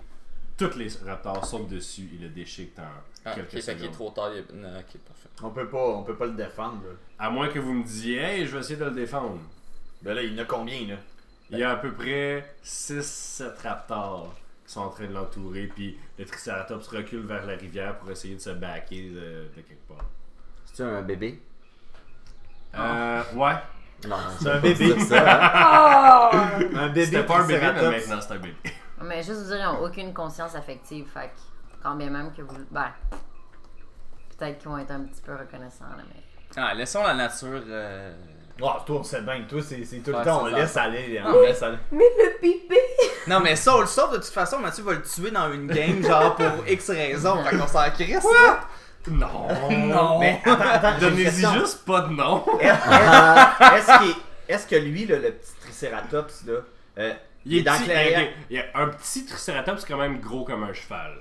tous les raptors sautent dessus et le déchiquent en quelques secondes. trop tard. Ok, parfait. On peut pas le défendre, là. À moins que vous me disiez, hey, je vais essayer de le défendre. Ben là, il y en a combien, là? Il y a à peu près 6-7 raptors qui sont en train de l'entourer, puis le triceratops recule vers la rivière pour essayer de se backer de quelque part. C'est-tu un bébé? Ouais. Non, C'est un bébé. c'est ça, hein? Oh! Un bébé C'était pas un bébé, mais triceratops. maintenant c'est un bébé. Mais juste vous dire, ils n'ont aucune conscience affective. Fait que, quand bien même que vous. Ben. Peut-être qu'ils vont être un petit peu reconnaissants, là, mais. Ah, laissons la nature. Ah, toi, on sait bien que toi, c'est tout le Ouais, temps, on c'est laisse ça. aller, on laisse aller. Mais le bébé! Non, mais ça, on le sauve de toute façon. Mathieu va le tuer dans une game, genre pour X raisons. Fait qu'on s'en crisse. Quoi? Non! Non. Mais attends, j'ai une Donnez-y question. juste pas de nom! Est-ce que lui, là, le petit triceratops, là, Il est dans petit, la clairière? ok. Il y a un petit triceratops quand même gros comme un cheval.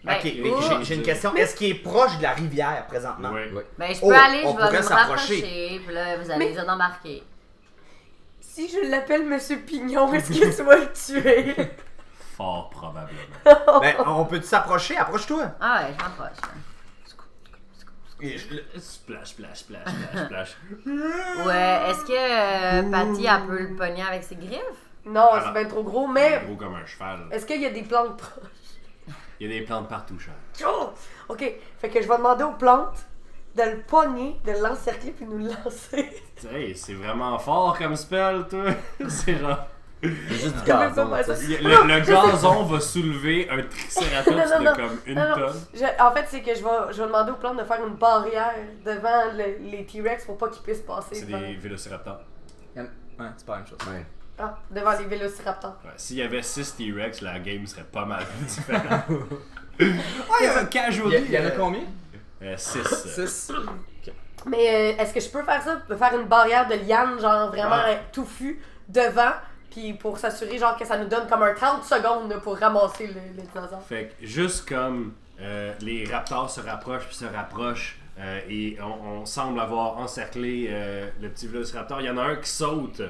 Ben, Ok, ou- j'ai une question. Est-ce qu'il est proche de la rivière présentement? Ouais. Ben, je Oh, peux aller, on je vais pourrait me s'approcher. rapprocher, puis là, vous allez les embarquer. Si je l'appelle Monsieur Pignon, est-ce que tu vas le tuer? Fort probablement. Ben, on peut s'approcher? Approche-toi. Ah ouais, je m'approche. là. Splash, splash, splash, splash, splash. Ouais, est-ce que Patty, elle peut le pogner avec ses griffes? Non, Ah. c'est bien trop gros, mais Gros comme un cheval. est-ce qu'il y a des plantes proches? Il y a des plantes partout, Charles. Oh! Ok, fait que je vais demander aux plantes de le pogner, de l'encercler puis nous le lancer. Hey, c'est vraiment fort comme spell, toi. C'est genre. C'est juste du Je gazon, veux pas tu ça. sais. Le gazon va soulever un tricératops Non, de non, comme une non, non. tonne. En fait, c'est que je vais demander aux plantes de faire une barrière devant les T-Rex pour pas qu'ils puissent passer. C'est devant... des vélociraptors. Ouais, c'est pas la même chose. Ouais. Ah, devant les vélociraptors. Ouais, s'il y avait 6 T-Rex, la game serait pas mal plus différente. Ah, il y a un casualty. Il y en a combien? 6. 6. Mais est-ce que je peux faire ça? Faire une barrière de liane, genre vraiment Ah. touffue, devant, puis pour s'assurer genre que ça nous donne comme un 30 secondes là, pour ramasser le dinosaure. Fait que juste comme les raptors se rapprochent puis se rapprochent et on semble avoir encerclé le petit vélociraptor, il y en a un qui saute.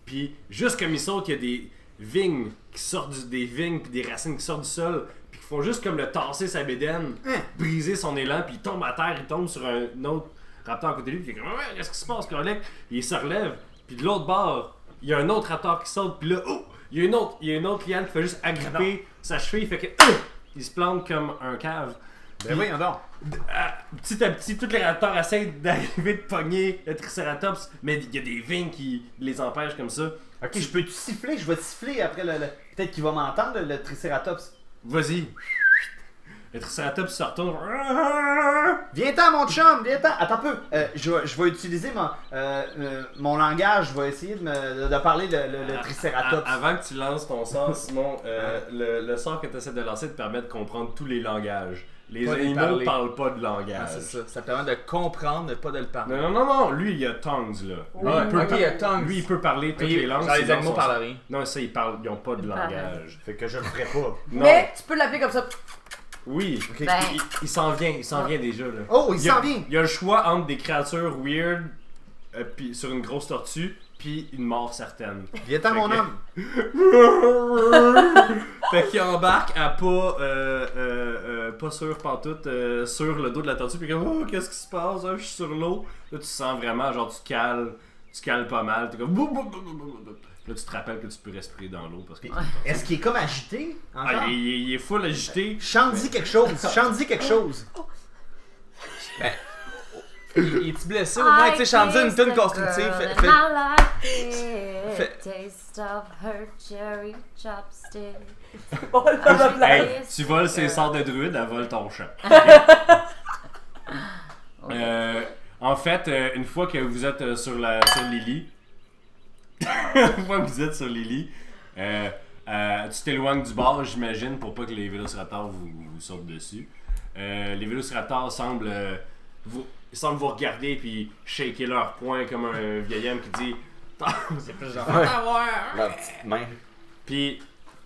Puis juste comme il saute, il y a des vignes qui sortent des vignes puis des racines qui sortent du sol puis qui font juste comme le tasser sa bédaine, briser son élan puis il tombe à terre, il tombe sur un autre raptor à côté de lui puis il est comme ouais, qu'est-ce qui se passe, Corlec? Puis il se relève puis de l'autre bord, il y a un autre raptor qui saute puis là, oh, il y a une autre liane qui fait juste agripper sa cheville, fait que il se plante comme un cave. Ben voyons donc. Petit à petit, tous les raptors essaient d'arriver de pogner le Triceratops, mais il y a des vignes qui les empêchent comme ça. Ok, je peux te siffler? Je vais te siffler après le... Peut-être qu'il va m'entendre, le Triceratops. Vas-y. Le Triceratops se retourne. Viens-t'en, mon chum, viens-t'en. Attends un peu. Je vais utiliser mon langage. Je vais essayer de parler le Triceratops. Avant que tu lances ton sort, Simon, le sort que tu essaies de lancer te permet de comprendre tous les langages. Les Pas les animaux parler. ne parlent pas de langage. Ah, c'est ça. Ça permet de comprendre, mais pas de le parler. Non, lui il a tongues là. Oui, Lui, il peut ok, il y a tongues. Lui il peut parler toutes Mais les langues. genre, c'est les dans animaux son- parlent rien. Non, ça ils n'ont pas de Ils parlent langage. Fait que je le ferai pas. Non. Mais tu peux l'appeler comme ça. Oui. Ben, Il s'en vient déjà là. Oh, il y a- s'en vient. Il y a le choix entre des créatures weird puis sur une grosse tortue puis une mort certaine. Viens-t'en, mon que- homme. Fait qu'il embarque à pas sûr pantoute sur le dos de la tortue puis comme oh qu'est-ce qui se passe hein, je suis sur l'eau. Là tu sens vraiment genre tu cales pas mal, t'es comme bou, bou, bou, bou, bou, bou. Là tu te rappelles que tu peux respirer dans l'eau parce que Est-ce qu'il est comme agité? Encore? ah, il est full agité. Chante-y quelque chose. Chante-y quelque chose. Il est-tu blessé au moins? Tu sais, chante une tune constructive. Fait- Taste of her cherry chopstick. On va le faire à place. Hey, tu voles ses sorts de druide, elle vole ton chat. En fait, une fois que vous êtes sur Lily, une fois que vous êtes sur Lily, tu t'éloignes du bord, j'imagine, pour pas que les vélociraptors vous sautent dessus. Les vélociraptors semblent vous regarder puis shaker leurs poings comme un vieil homme qui dit c'est plus genre La petite main. puis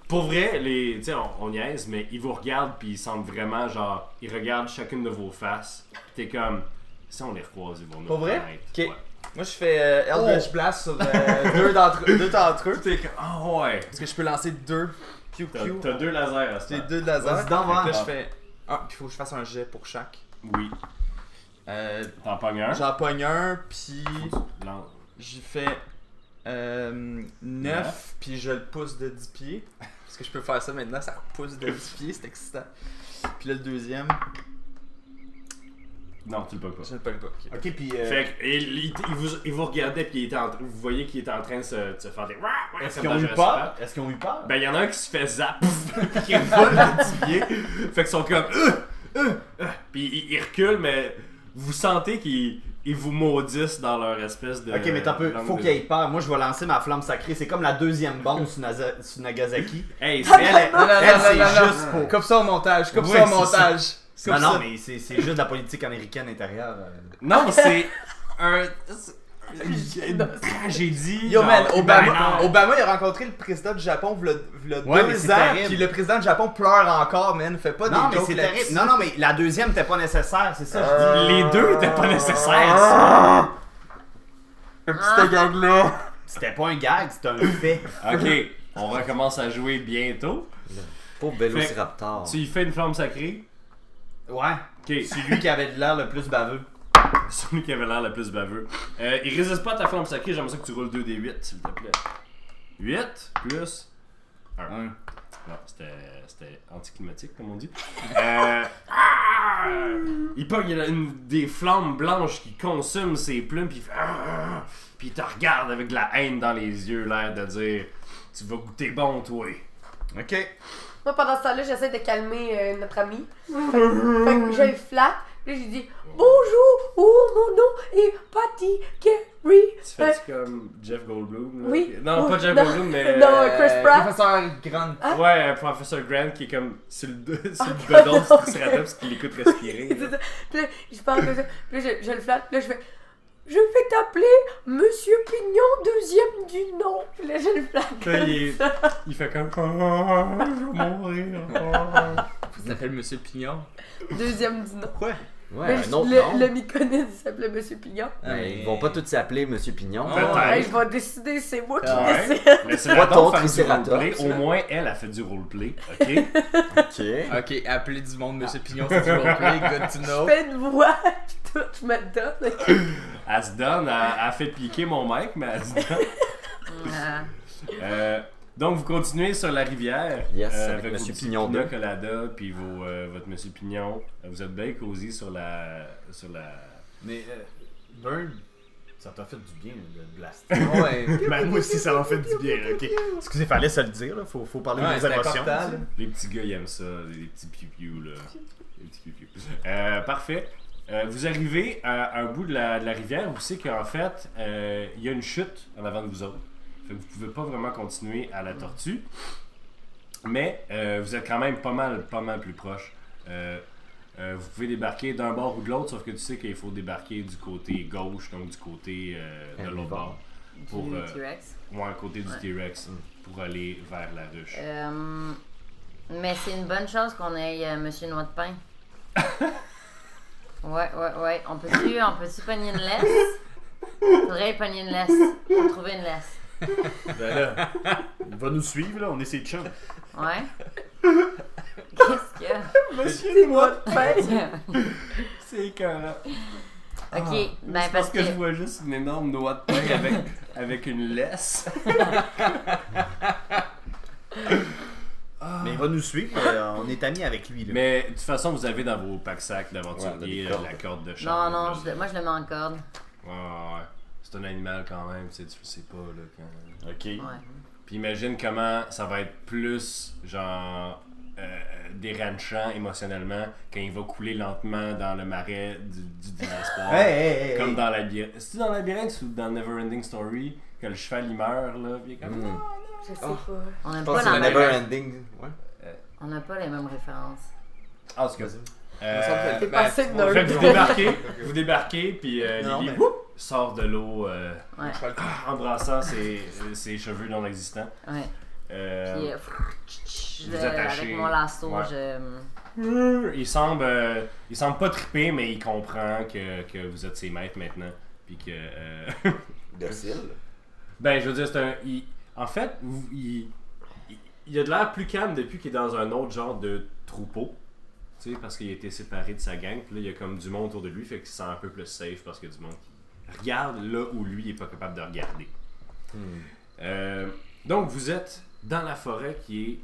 pour vrai, tu sais, on niaise, mais ils vous regardent puis ils semblent vraiment genre, ils regardent chacune de vos faces. Puis t'es comme, si on les recroise, ils vont nous Pour vrai? reconnaître. Ok. Ouais. Moi, je fais Eldritch Blast sur deux d'entre eux. T'es comme, ah ouais. Est-ce que je peux lancer deux Pew Pew? T'as 2 lasers à ce J'ai temps. 2 de laser. Vas-y donc, Fait que va. là, je fais. Ah, puis il faut que je fasse un jet pour chaque. Oui. T'en pognes un. J'en pogne un, puis Lance. j'y fais 9, puis je le pousse de 10 pieds. Parce que je peux faire ça maintenant, ça repousse de 10 pieds, c'est excitant. Puis là, le deuxième, Non, tu le pognes pas. je le pogne pas. Ok. Ok, puis. Fait que, il vous regardait puis vous voyez qu'il était en train de se faire des. Est-ce comme qu'ils ont dans eu Jurassic peur? Park. Est-ce qu'ils ont eu peur? Ben, il y en a un qui se fait zap, pis qui vole le pied. Fait qu'ils sont comme. Puis ils reculent, mais vous sentez qu'ils vous maudissent dans leur espèce de. Ok, mais t'as peu. langue Faut de- qu'il ait peur. Moi, je vais lancer ma flamme sacrée. C'est comme la deuxième bombe sur Nagasaki. Hey, Elle, elle, Non, non, elle, non, c'est non, non. juste pour. Coupe ça au montage, coupe Oui, ça au c'est montage. Non, Coupe non, ça. mais c'est juste la politique américaine intérieure. Non, c'est un J'ai dit. Yo man, genre, Obama il a rencontré le président du Japon v'là Ouais, mais 2 c'est ans, terrible. puis le président du Japon pleure encore, man. Fais pas Non, des mais jokes c'est là-dessus. terrible. Non, mais la deuxième était pas nécessaire, c'est ça, je dis. Les deux étaient pas nécessaires. Petite gag là. C'était pas un gag, c'était un fait. Ok, on recommence à jouer bientôt. Pauvre Vélociraptor. Tu y fais une flamme sacrée. Ouais. Ok, C'est lui qui avait l'air le plus baveux. celui qui avait l'air le plus baveux. Il résiste pas à ta flamme sacrée, j'aimerais ça que tu roules 2d8, s'il te plaît. 8 plus 1. Non, c'était anticlimatique, comme on dit. Il pogne des flammes blanches qui consument ses plumes, puis il fait. Puis il te regarde avec de la haine dans les yeux, l'air de dire tu vas goûter bon, toi. Ok. Moi, pendant ce temps-là, j'essaie de calmer notre ami. Fait que je le flatte. Puis j'ai dit bonjour, mon nom est Patty Carey. Tu fais comme Jeff Goldblum? Là? Oui. Non, pas Jeff Non. Goldblum, mais. Non, Chris Pratt. Professeur Grant. Ouais, un professeur Grant qui est comme sur le bedon du Triceratops qui l'écoute respirer. C'est là. ça. Puis là, je parle comme ça. Puis là, je le flatte. Puis là, je fais je vais t'appeler Monsieur Pignon, deuxième du nom. Puis là, je le flatte. Là, comme il fait comme. Je vais mourir. Il s'appelle Monsieur Pignon. Deuxième du nom. Pourquoi? Ouais, Mais un autre nom. le Mykonos, il s'appelait Monsieur Pignon. Mais ils vont pas tous s'appeler Monsieur Pignon. Peut-être. Hey, je vais décider, c'est moi qui Ouais. décide. Mais c'est Pas la ton donc faire du Triceratops, roleplay. là. Au moins, elle a fait du roleplay. Ok? Ok. Ok, appeler du monde Monsieur Pignon, c'est du roleplay, good to Je know. fais une voix, pis tout, je me donne. Elle se donne, elle a fait piquer mon mic, mais elle se donne. Donc, vous continuez sur la rivière. Yes, avec avec vos Monsieur petits Pignon pina 2. colada, puis votre Monsieur Pignon. Vous êtes bien cosy sur la. Mais, Bird, ça t'a fait du bien de blaster. Ouais. Ben, moi aussi, ça m'a fait du bien, ok. Excusez, fallait se le dire, là. Faut parler Ouais, de c'est nos émotions. important, là. Les petits gars, ils aiment ça, les petits piou là. Les petits piou parfait. Vous arrivez à un bout de la rivière où c'est qu'en fait, il y a une chute en avant de vous autres. Fait que vous pouvez pas vraiment continuer à la tortue. Mais vous êtes quand même pas mal plus proche. Vous pouvez débarquer d'un bord ou de l'autre, sauf que tu sais qu'il faut débarquer du côté gauche, donc du côté de l'autre bord. Pour, Du T-Rex. ouais, côté du T-Rex, pour aller vers la ruche. Mais c'est une bonne chose qu'on ait Monsieur Noix de Pain. Ouais. On peut-tu pogner une laisse? Faudrait pogner une laisse. Faut trouver une laisse. Ben là, il va nous suivre, là. On est ses chums. Ouais. Qu'est-ce qu'il y a? C'est moi de pain. C'est écœurant. Ok, ben C'est parce que je vois juste une énorme noix de pain avec une laisse. Mais il va nous suivre, on est amis avec lui, là. Mais de toute façon, vous avez dans vos pack-sacs d'aventurier Ouais, on a des la corde de Non, change. non, moi je le mets en corde. Ouais. C'est un animal quand même, tu sais pas là quand. Ok. Ouais. Puis imagine comment ça va être plus genre dérangeant émotionnellement quand il va couler lentement dans le marais du désespoir. Hey. Comme dans Labyrinthe. C'est-tu dans Labyrinthe ou dans Neverending Story que le cheval il meurt là, puis il est comme Je sais Oh. pas. On n'a Je pas, pense que c'est la le même... Never Ending. Ouais. On n'a pas les mêmes références. Ah, c'est que T'es passé de fait que nerd. vous débarquez, puis Non, Lily mais- whoop, sort de l'eau Ouais. embrassant ses cheveux non existants. Ouais. Euh, Puis, vous attachez. avec mon lasso, Ouais. Il semble pas triper, mais il comprend que vous êtes ses maîtres maintenant. Puis que. Docile. Ben, je veux dire, en fait, il a de l'air plus calme depuis qu'il est dans un autre genre de troupeau. Tu sais, parce qu'il a été séparé de sa gang. Puis là, il y a comme du monde autour de lui, fait qu'il se sent un peu plus safe parce qu'il y a du monde qui regarde là où lui il est pas capable de regarder. Donc, vous êtes dans la forêt qui est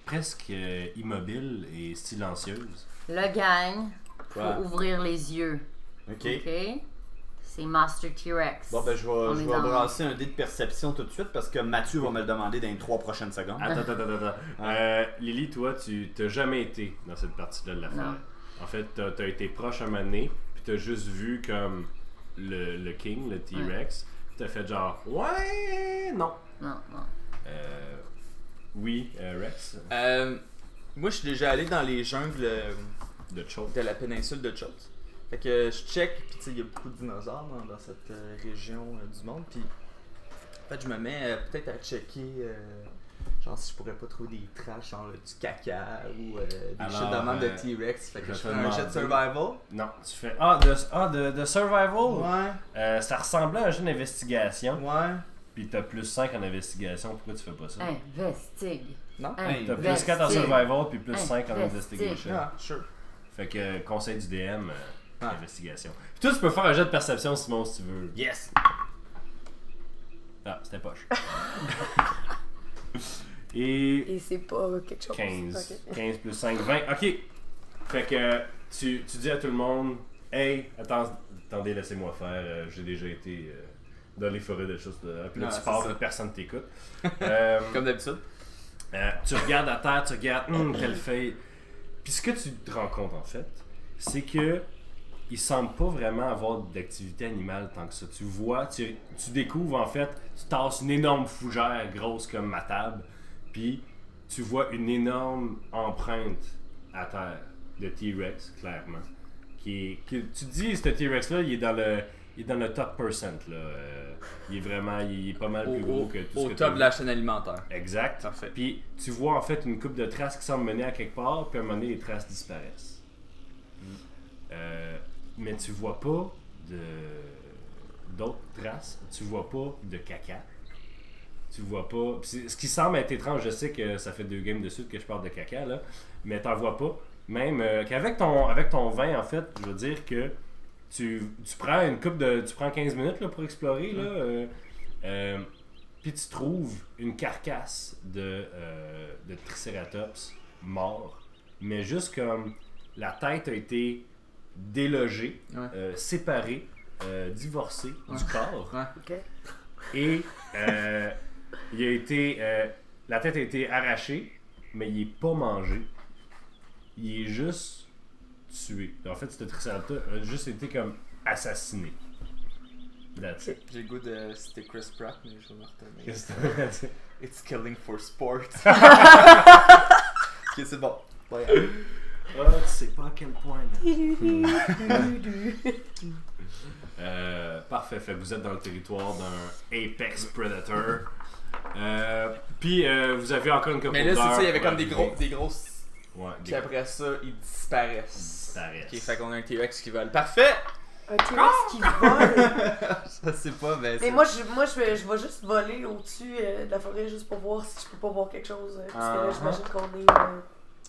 presque immobile et silencieuse. Le gang, faut Ouais. ouvrir les yeux. Ok. Ok? C'est Master T-Rex. Bon, ben, je On vais est dans- brasser un dé de perception tout de suite parce que Mathieu va me le demander dans les 3 prochaines secondes. Attends. Lily, toi, tu t'as jamais été dans cette partie-là de la forêt. Non. En fait, t'as été proche un moment donné, puis t'as juste vu comme le King, le T-Rex. Puis t'as fait genre, ouais, non. Non. Oui, Rex, Moi, je suis déjà allé dans les jungles de Choke. de la péninsule de Chot. Fait que je check, puis tu sais, il y a beaucoup de dinosaures dans cette région du monde, puis en fait, je me mets peut-être à checker, genre si je pourrais pas trouver des traces, genre du caca ou des shit de même de T-Rex. Fait que je fais un jet de survival. Non, tu fais. De survival? Ouais, Ça ressemblait à un jeu d'investigation. ouais. Puis t'as plus 5 en investigation, pourquoi tu fais pas ça? Investigue. Non? T'as plus 4 en survival, puis plus 5 en Investige. investigation. Ah, sure. Fait que conseil du DM, Ah. investigation. Puis toi, tu peux faire un jet de perception, Simon, si tu veux. Yes! Ah, c'était poche. Et Et c'est pas quelque chose. 15. Ok. 15 plus 5, 20. Ok. Fait que tu dis à tout le monde, hey, attendez, laissez-moi faire. J'ai déjà été dans les forêts de choses. Puis là, Ah, tu c'est pars, ça. personne t'écoute. Comme d'habitude. Tu regardes à terre, tu regardes telle feuille. Puis ce que tu te rends compte en fait, c'est que il semble pas vraiment avoir d'activité animale tant que ça. Tu vois, tu découvres en fait, tu tasses une énorme fougère grosse comme ma table, puis tu vois une énorme empreinte à terre de T-Rex, clairement. Tu te dis, ce T-Rex-là, il est dans le top percent. Là. Il est pas mal plus gros que tout ce Au que top t'as de la chaîne alimentaire. Exact. Parfait. Puis tu vois en fait une coupe de traces qui semblent mener à quelque part, puis à un moment donné, les traces disparaissent. Mais tu vois pas d'autres traces, tu vois pas de caca. Tu vois pas. Ce qui semble être étrange, je sais que ça fait 2 games de suite que je parle de caca, là, mais t'en vois pas. Même qu'avec ton vin, en fait, je veux dire que tu prends tu prends 15 minutes là, pour explorer, là. Puis tu trouves une carcasse de Triceratops mort, mais juste comme la tête a été délogée, Ouais. séparée, divorcée du corps, Ouais. Ok. et la tête a été arrachée, mais il est pas mangé. Il est juste tué. En fait, ce Triceratops a juste été comme assassiné. That's it. J'ai le goût de citer Chris Pratt, mais je vais me retenir. Qu'est-ce que t'as dit? It's killing for sport. Ok, c'est bon. Ouais. Ah, tu sais pas à quel point. Parfait, fait que vous êtes dans le territoire d'un Apex Predator. Puis vous avez encore une couple Mais là, c'est d'heures ça, il y avait pour comme des arriver. grosses. Ouais, Puis après ça, ils disparaissent. disparaissent. Ok, fait qu'on a un T-Rex qui vole. Parfait! Un T-Rex qui vole. Je sais pas, mais. Mais moi, je vais juste voler au-dessus de la forêt juste pour voir si je peux pas voir quelque chose. Parce que là, j'imagine qu'on est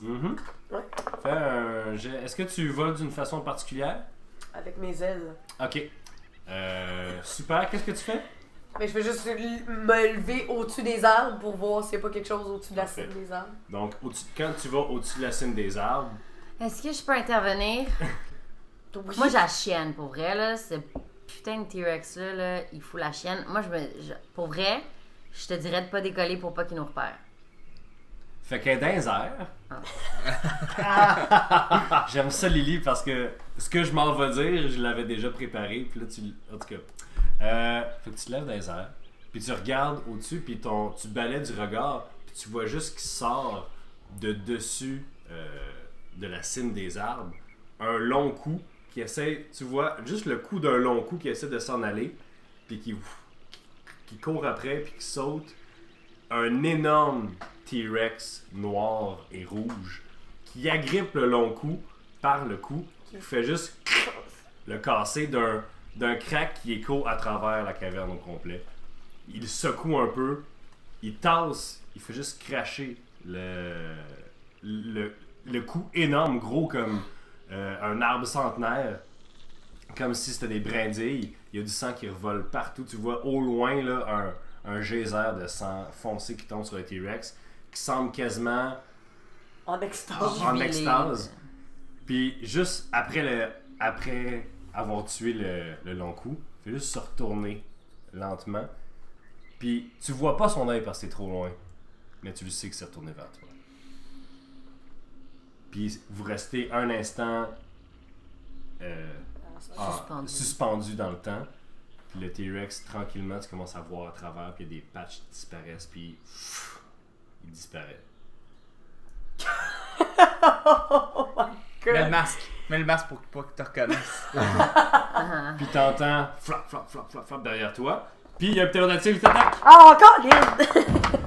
Mhm. Ouais. Fais un jet. Est-ce que tu voles d'une façon particulière? avec mes ailes. Ok. Super, qu'est-ce que tu fais? Mais je vais juste me lever au-dessus des arbres pour voir s'il n'y a pas quelque chose au-dessus de la Parfait. cime des arbres. Donc, quand tu vas au-dessus de la cime des arbres, Est-ce que je peux intervenir? Oui. Moi, j'ai la chienne, pour vrai, là. Ce putain de T-Rex-là, là, il fout la chienne. Moi, pour vrai, je te dirais de pas décoller pour pas qu'il nous repère. fait qu'elle est dans les airs. J'aime ça, Lily, parce que ce que je m'en vais dire, je l'avais déjà préparé. Puis là, en tout cas, fait que tu te lèves dans les airs, puis tu regardes au-dessus, puis tu balais du regard, puis tu vois juste qu'il sort de dessus de la cime des arbres un long cou qui essaie, tu vois, juste le coup d'un long cou qui essaie de s'en aller, puis qui court après, puis qui saute. Un énorme T-Rex noir et rouge qui agrippe le long cou par le cou, qui fait juste le casser d'un crack qui écho à travers la caverne au complet. Il secoue un peu, il tasse, il fait juste cracher le cou énorme, gros comme un arbre centenaire, comme si c'était des brindilles. Il y a du sang qui revole partout. Tu vois au loin là, un geyser de sang foncé qui tombe sur le T-Rex, qui semble quasiment En extase. en extase. Puis juste après avoir tué le long cou, il fait juste se retourner lentement. Puis tu vois pas son œil parce que c'est trop loin, mais tu le sais que c'est retourné vers toi. Puis vous restez un instant suspendu dans le temps. Puis le T-Rex, tranquillement, tu commences à voir à travers, puis il y a des patchs qui disparaissent, puis il disparaît. Oh my Mets le god. masque. Mets le masque pour pas qu'ils te reconnaissent. Puis t'entends flop, flop, flop, flop, flop derrière toi. Puis il y a un ptérodactyle qui t'attaque. Ah, encore, Lynn!